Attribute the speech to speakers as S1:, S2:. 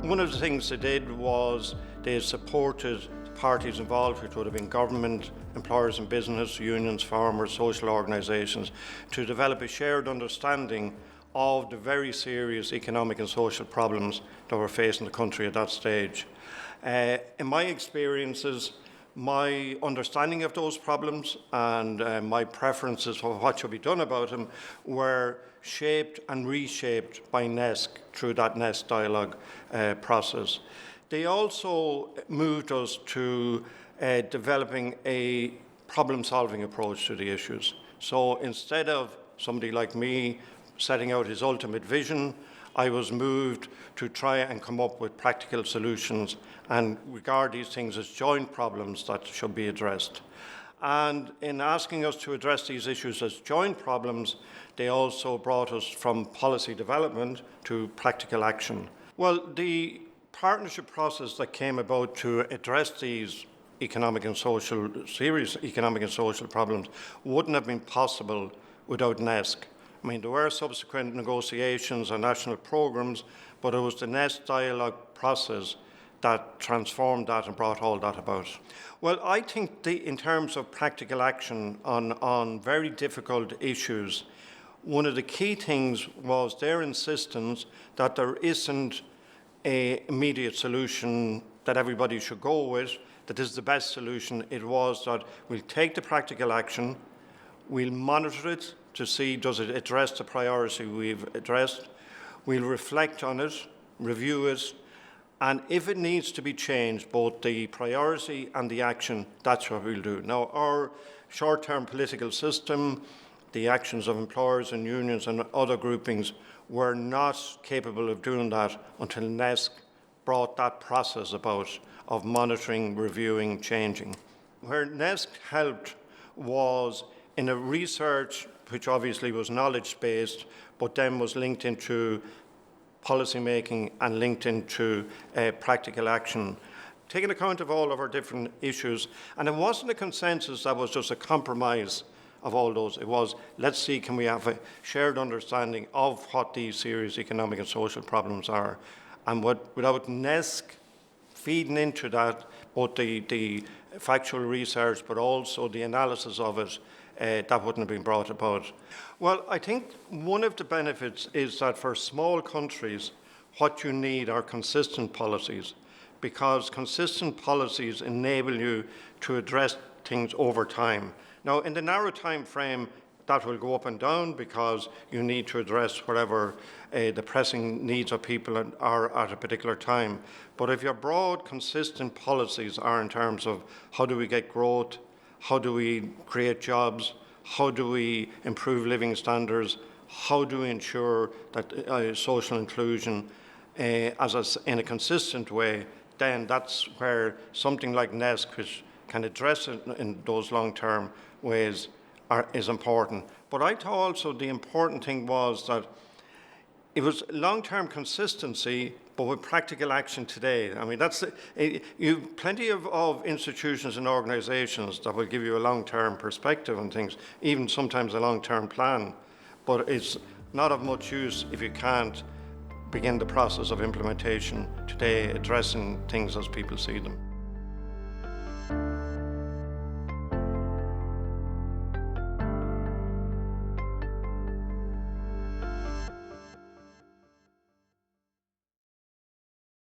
S1: One of the things they did was they supported the parties involved, which would have been government, employers and business, unions, farmers, social organisations, to develop a shared understanding of the very serious economic and social problems that were facing the country at that stage. In my experiences, my understanding of those problems and my preferences for what should be done about them were shaped and reshaped by NESC through that NESC dialogue process. They also moved us to developing a problem-solving approach to the issues. So instead of somebody like me setting out his ultimate vision, I was moved to try and come up with practical solutions and regard these things as joint problems that should be addressed. And in asking us to address these issues as joint problems, they also brought us from policy development to practical action. Well, the partnership process that came about to address these serious economic and social problems wouldn't have been possible without NESC. I mean, there were subsequent negotiations and national programmes, but it was the NESC dialogue process that transformed that and brought all that about. Well, I think in terms of practical action on very difficult issues, one of the key things was their insistence that there isn't an immediate solution that everybody should go with, that is the best solution. It was that we'll take the practical action, we'll monitor it to see does it address the priority we've addressed, we'll reflect on it, review it, and if it needs to be changed, both the priority and the action, that's what we'll do. Now, our short-term political system, the actions of employers and unions and other groupings were not capable of doing that until NESC brought that process about of monitoring, reviewing, changing. Where NESC helped was in a research which obviously was knowledge-based, but then was linked into policy making and linked into practical action, taking account of all of our different issues. And it wasn't a consensus that was just a compromise of all those. It was, let's see, can we have a shared understanding of what these serious economic and social problems are. And without NESC feeding into that, both the factual research, but also the analysis of it, that wouldn't have been brought about. Well, I think one of the benefits is that for small countries, what you need are consistent policies, because consistent policies enable you to address things over time. Now, in the narrow time frame, that will go up and down because you need to address whatever the pressing needs of people are at a particular time. But if your broad, consistent policies are in terms of how do we get growth, how do we create jobs, how do we improve living standards, how do we ensure that social inclusion in a consistent way, then that's where something like NESC, which can address it in those long-term ways, is important. But I thought also the important thing was that it was long-term consistency, but with practical action today. I mean, you've plenty of institutions and organisations that will give you a long-term perspective on things, even sometimes a long-term plan. But it's not of much use if you can't begin the process of implementation today, addressing things as people see them.